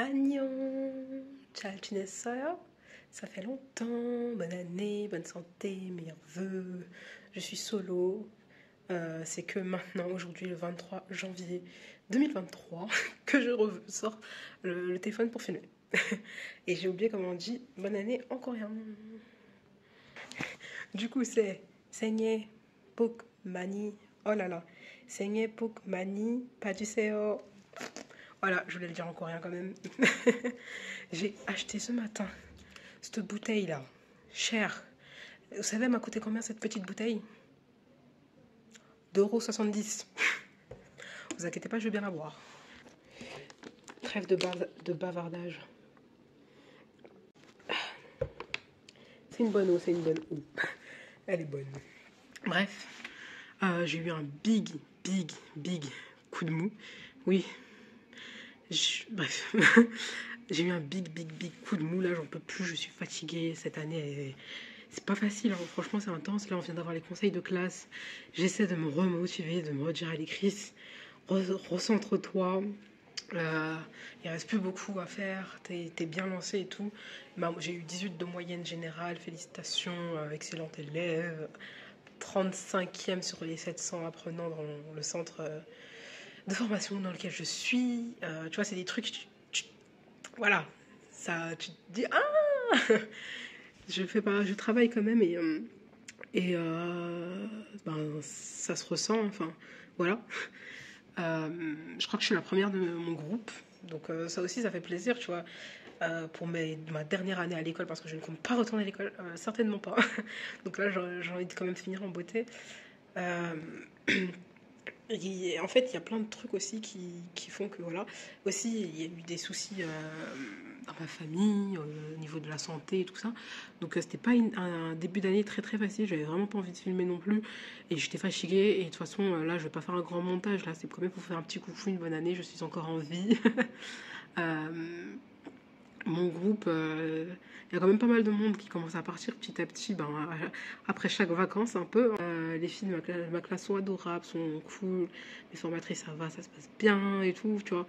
Agnon, 잘 지냈어요? Ça fait longtemps, bonne année, bonne santé, meilleurs vœux. Je suis solo. C'est que maintenant, aujourd'hui, le 23 janvier 2023, que je sors le téléphone pour filmer. Et j'ai oublié comment on dit bonne année en coréen. Du coup, c'est 생일 복 많이. Oh là là. 생일 복 많이 받으세요. Voilà, je voulais le dire en coréen quand même. J'ai acheté ce matin cette bouteille-là, chère. Vous savez, elle m'a coûté combien cette petite bouteille? 2,70 €. Vous inquiétez pas, je vais bien la boire. Trêve de bavardage. C'est une bonne eau, c'est une bonne eau. Elle est bonne. Bref, j'ai eu un big coup de mou. Oui. Bref. J'ai eu un big coup de mou. Là, j'en peux plus. Je suis fatiguée. Cette année, c'est pas facile. Hein. Franchement, c'est intense. Là, on vient d'avoir les conseils de classe. J'essaie de me remotiver, de me redire allez, Chris, recentre-toi. Il reste plus beaucoup à faire. T'es bien lancé et tout. Bah, j'ai eu 18 de moyenne générale. Félicitations, excellente élève. 35e sur les 700 apprenants dans le centre de formation dans lequel je suis. Tu vois, c'est des trucs, voilà, ça, tu te dis, ah je travaille quand même et ben, ça se ressent, enfin, voilà. Je crois que je suis la première de mon groupe, donc ça aussi, ça fait plaisir, tu vois. Pour ma dernière année à l'école, parce que je ne compte pas retourner à l'école, certainement pas. Donc là, j'ai envie de quand même finir en beauté. Et en fait, il y a plein de trucs aussi qui font que, voilà. Aussi, il y a eu des soucis dans ma famille, au niveau de la santé et tout ça. Donc, c'était pas un début d'année très facile. J'avais vraiment pas envie de filmer non plus. Et j'étais fatiguée. Et de toute façon, là, je vais pas faire un grand montage. Là, c'est quand même pour faire un petit coucou, une bonne année. Je suis encore en vie. Mon groupe, il y a quand même pas mal de monde qui commence à partir petit à petit, ben, après chaque vacances un peu. Les filles de ma classe sont adorables, sont cool, les formatrices ça va, ça se passe bien et tout, tu vois.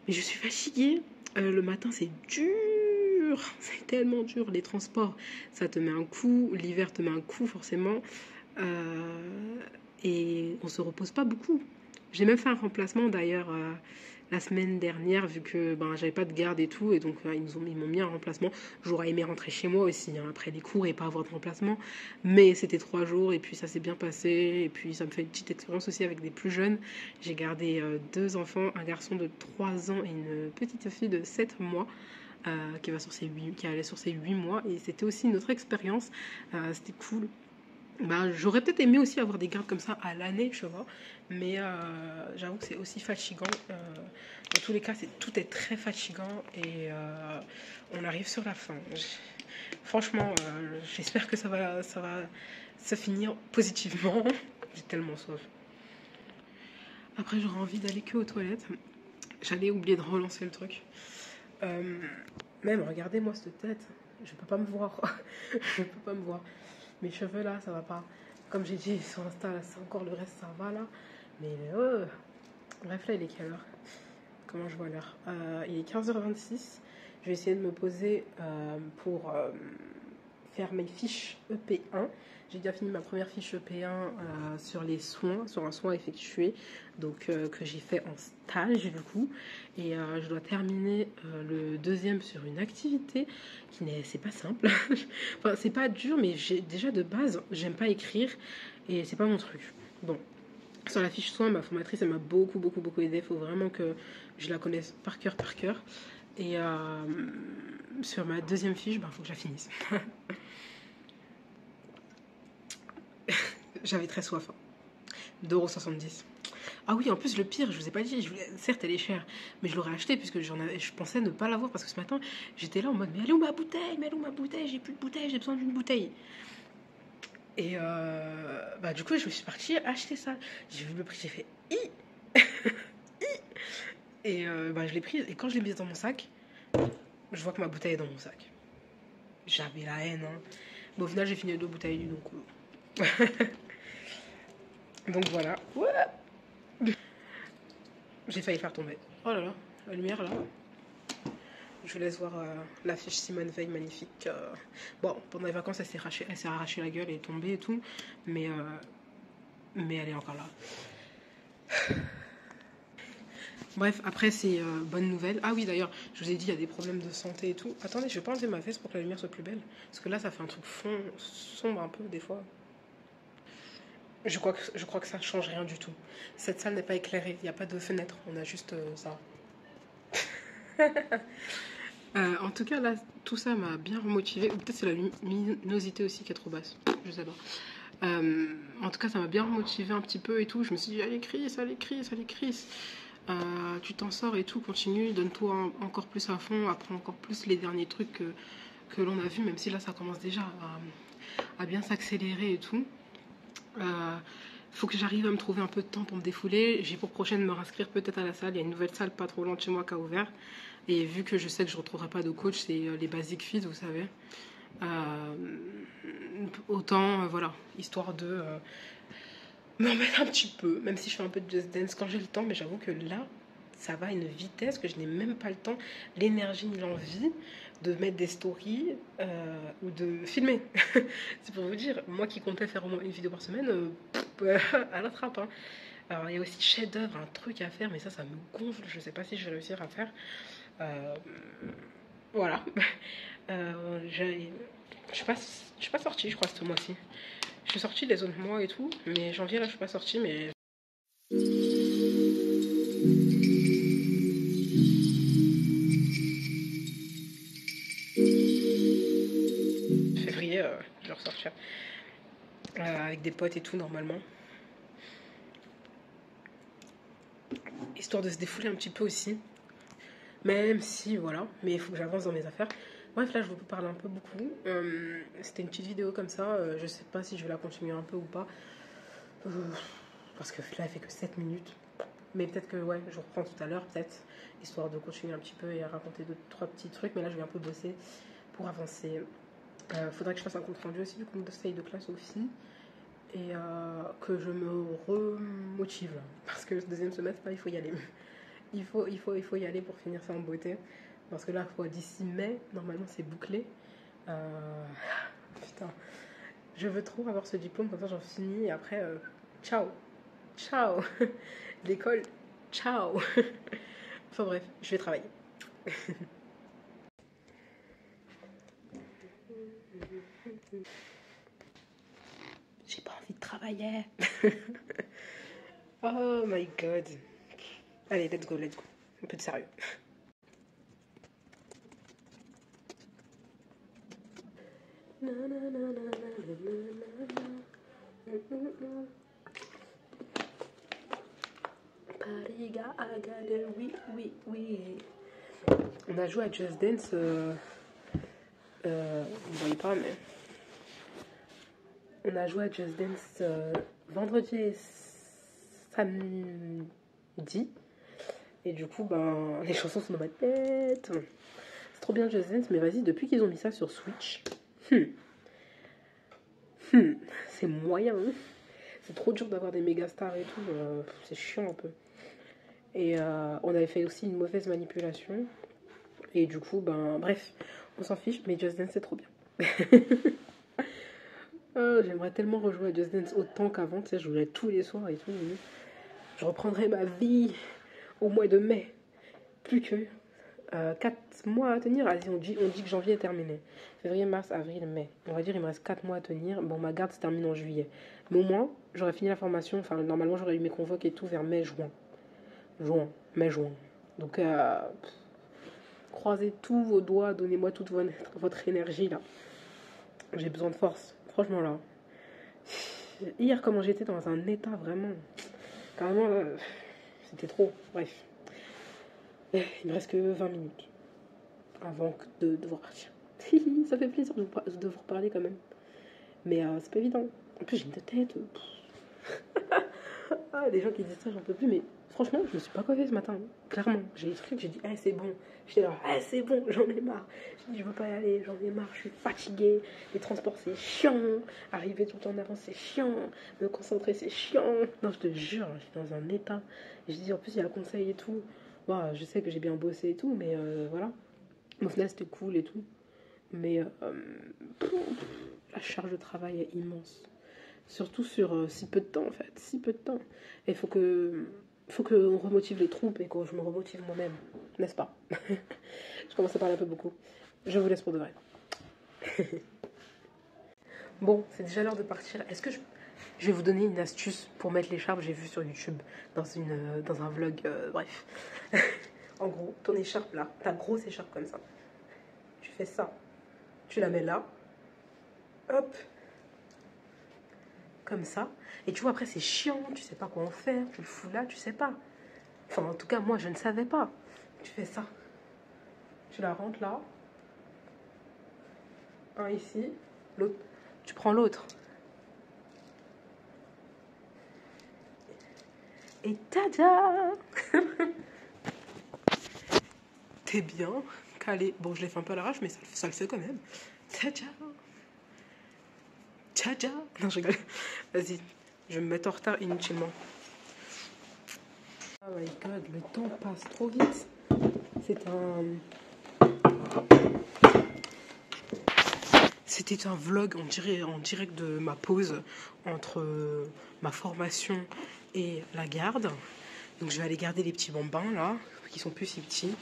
Mais je suis fatiguée, le matin c'est dur, c'est tellement dur, les transports ça te met un coup, l'hiver te met un coup forcément, et on se repose pas beaucoup. J'ai même fait un remplacement d'ailleurs la semaine dernière, vu que ben, j'avais pas de garde et tout, et donc ils m'ont mis un remplacement. J'aurais aimé rentrer chez moi aussi, hein, après les cours et pas avoir de remplacement, mais c'était 3 jours et puis ça s'est bien passé, et puis ça me fait une petite expérience aussi avec des plus jeunes. J'ai gardé 2 enfants, un garçon de 3 ans et une petite fille de 7 mois. Qui allait sur ses 8 mois, et c'était aussi une autre expérience, c'était cool. Bah, j'aurais peut-être aimé aussi avoir des gardes comme ça à l'année, tu vois, mais j'avoue que c'est aussi fatigant. Dans tous les cas, tout est très fatigant, et on arrive sur la fin. Franchement, j'espère que ça va se finir positivement. J'ai tellement soif. Après, j'aurais envie d'aller que aux toilettes. J'allais oublier de relancer le truc. Même, regardez-moi cette tête. Je peux pas me voir. Je peux pas me voir. Mes cheveux là, ça va pas. Comme j'ai dit sur Insta, c'est encore le reste, ça va là. Mais bref, là, il est quelle heure? Comment je vois l'heure? Il est 15h26. Je vais essayer de me poser pour faire mes fiches EP1. J'ai déjà fini ma première fiche EP1 sur les soins, sur un soin effectué, donc que j'ai fait en stage du coup, et je dois terminer le deuxième sur une activité qui c'est pas simple. Enfin, c'est pas dur, mais déjà de base, j'aime pas écrire et c'est pas mon truc. Bon, sur la fiche soins, ma formatrice elle m'a beaucoup aidé. Il faut vraiment que je la connaisse par cœur. Et sur ma deuxième fiche, il faut que je la finisse. J'avais très soif. 2,70 €. Ah oui, en plus, le pire, je vous ai pas dit, certes, elle est chère, mais je l'aurais acheté puisque je pensais ne pas l'avoir, parce que ce matin, j'étais là en mode, mais elle est où ma bouteille? J'ai plus de bouteille, j'ai besoin d'une bouteille. Et bah, du coup, je suis partie acheter ça. J'ai vu le prix, j'ai fait, et bah, je l'ai prise, et quand je l'ai mise dans mon sac, je vois que ma bouteille est dans mon sac. J'avais la haine, hein. Mais au final, j'ai fini 2 bouteilles, donc... Donc voilà. Ouais. J'ai failli faire tomber. Oh là là, la lumière là. je vous laisse voir l'affiche Simone Veil magnifique. Bon, pendant les vacances, elle s'est arraché la gueule, elle est tombée et tout, mais elle est encore là. Bref, après, c'est bonne nouvelle. Ah oui, d'ailleurs, je vous ai dit, il y a des problèmes de santé et tout. Attendez, je vais pas enlever ma veste pour que la lumière soit plus belle. Parce que là, ça fait un truc sombre un peu, des fois. Je crois que ça change rien du tout. Cette salle n'est pas éclairée, il n'y a pas de fenêtre, on a juste ça. En tout cas, là, tout ça m'a bien remotivée. Ou peut-être c'est la luminosité aussi qui est trop basse. Je sais pas. En tout cas, ça m'a bien remotivée un petit peu et tout. Je me suis dit, allez, Chris, allez, Chris, allez, Chris. Tu t'en sors et tout, continue, donne-toi encore plus à fond, apprends encore plus les derniers trucs que l'on a vus, même si là, ça commence déjà à bien s'accélérer et tout. Faut que j'arrive à me trouver un peu de temps pour me défouler. J'ai pour prochaine de me réinscrire peut-être à la salle. Il y a une nouvelle salle pas trop loin de chez moi qui a ouvert. Et vu que je sais que je ne retrouverai pas de coach, c'est les Basic Fit, vous savez. Autant, voilà, histoire de me remettre un petit peu, même si je fais un peu de Just Dance quand j'ai le temps. Mais j'avoue que là, ça va à une vitesse que je n'ai même pas le temps, l'énergie ni l'envie de mettre des stories ou de filmer. C'est pour vous dire, moi qui comptais faire au moins une vidéo par semaine, à la trappe. Hein. Alors il y a aussi chef-d'œuvre, un truc à faire, mais ça me gonfle. Je sais pas si je vais réussir à faire. Voilà. Je suis pas sortie, je crois, ce mois-ci. Je suis sortie les autres mois et tout, mais janvier là, je suis pas sortie, mais. Février, je vais ressortir avec des potes et tout normalement. Histoire de se défouler un petit peu aussi. Même si, voilà, mais il faut que j'avance dans mes affaires. Bref, là, je vous parle un peu beaucoup. C'était une petite vidéo comme ça. Je sais pas si je vais la continuer un peu ou pas. Parce que là, elle fait que 7 minutes. Mais peut-être que, ouais, je reprends tout à l'heure, peut-être. Histoire de continuer un petit peu et à raconter 2-3 petits trucs. Mais là, je vais un peu bosser pour avancer. Faudrait que je fasse un compte rendu aussi du compte de classe aussi. Et que je me remotive. Parce que le deuxième semestre, là, il faut y aller. Il faut y aller pour finir ça en beauté. Parce que là, d'ici mai, normalement, c'est bouclé. Putain. Je veux trop avoir ce diplôme, comme ça, j'en finis. Et après, ciao. Ciao. L'école, ciao. Enfin bref, je vais travailler. J'ai pas envie de travailler. Oh my god. Allez, let's go. Un peu de sérieux. Oui. On a joué à Just Dance. Vous ne voyez pas, mais. On a joué à Just Dance vendredi et samedi. Et du coup, ben, les chansons sont dans ma tête. C'est trop bien Just Dance, mais vas-y, depuis qu'ils ont mis ça sur Switch, c'est moyen. Hein. C'est trop dur d'avoir des méga stars et tout. C'est chiant un peu. Et on avait fait aussi une mauvaise manipulation. Et du coup, ben, bref, on s'en fiche, mais Just Dance, c'est trop bien. J'aimerais tellement rejouer à Just Dance autant qu'avant. Tu sais, je jouais tous les soirs et tout. Je reprendrai ma vie au mois de mai. Plus que 4 mois à tenir. Allez, on dit que janvier est terminé. Février, mars, avril, mai. On va dire il me reste 4 mois à tenir. Bon, ma garde se termine en juillet. Mais au moins, j'aurais fini la formation. Enfin, normalement, j'aurais eu mes convoques et tout vers mai, juin. Mai-juin. Donc, croisez tous vos doigts. Donnez-moi toute votre énergie, là. J'ai besoin de force. Franchement, là. Hier, comment j'étais dans un état, vraiment. Carrément, là, c'était trop. Bref. Il me reste que 20 minutes avant de devoir partir. Ça fait plaisir de vous reparler quand même. Mais c'est pas évident. En plus, j'ai une tête. Des gens qui disent ça, j'en peux plus. Mais franchement, je me suis pas coiffée ce matin. Clairement, j'ai des trucs, j'ai dit, c'est bon. J'étais là, c'est bon, j'en ai marre. J'ai dit, je veux pas y aller, j'en ai marre, je suis fatiguée. Les transports, c'est chiant. Arriver tout le temps en avance, c'est chiant. Me concentrer, c'est chiant. Non, je te jure, je suis dans un état. Et je dis, en plus, il y a le conseil et tout. Bon, je sais que j'ai bien bossé et tout, mais voilà. Au final, c'était cool et tout. Mais la charge de travail est immense. Surtout sur si peu de temps, en fait. Si peu de temps. Et il faut qu'on remotive les troupes et que je me remotive moi-même. N'est-ce pas? Je commence à parler un peu beaucoup. Je vous laisse pour de vrai. Bon, c'est déjà l'heure de partir. Est-ce que je vais vous donner une astuce pour mettre l'écharpe, j'ai vu sur YouTube, dans un vlog, bref. En gros, ton écharpe là, ta grosse écharpe comme ça. Tu fais ça. Tu la mets là. Hop. Comme ça. Et tu vois, après, c'est chiant. Tu sais pas quoi en faire. Tu le fous là, tu sais pas. Enfin, en tout cas, moi, je ne savais pas. Tu fais ça. Tu la rentres là. Un ici. L'autre. Tu prends l'autre. Et tada. T'es bien calé. Bon, je l'ai fait un peu à l'arrache, mais ça le fait quand même. Tada. Tada. Non, je rigole. Vas-y, je vais me mettre en retard inutilement. Oh my god, le temps passe trop vite. C'était un vlog, on dirait, en direct de ma pause entre ma formation et la garde. Donc je vais aller garder les petits bambins là, qui sont plus si petits.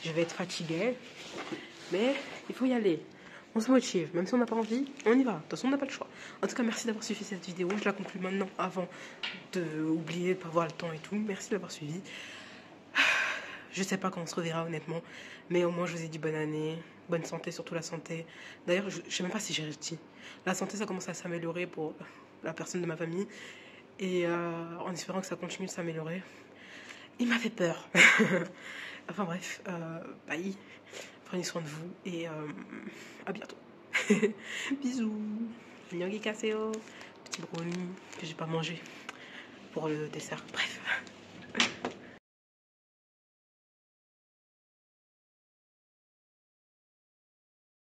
Je vais être fatiguée, mais il faut y aller. On se motive, même si on n'a pas envie, on y va. De toute façon, on n'a pas le choix. En tout cas, merci d'avoir suivi cette vidéo. Je la conclue maintenant avant d'oublier de ne pas voir le temps et tout. Merci d'avoir suivi. Je sais pas quand on se reverra honnêtement, mais au moins je vous ai dit bonne année, bonne santé, surtout la santé. D'ailleurs, je sais même pas si j'ai dit. La santé, ça commence à s'améliorer pour la personne de ma famille, et en espérant que ça continue de s'améliorer. Il m'a fait peur. Enfin bref, bye. Prenez soin de vous et à bientôt. Bisous. Annyeonghaseyo. Petit brownie que j'ai pas mangé pour le dessert. Bref.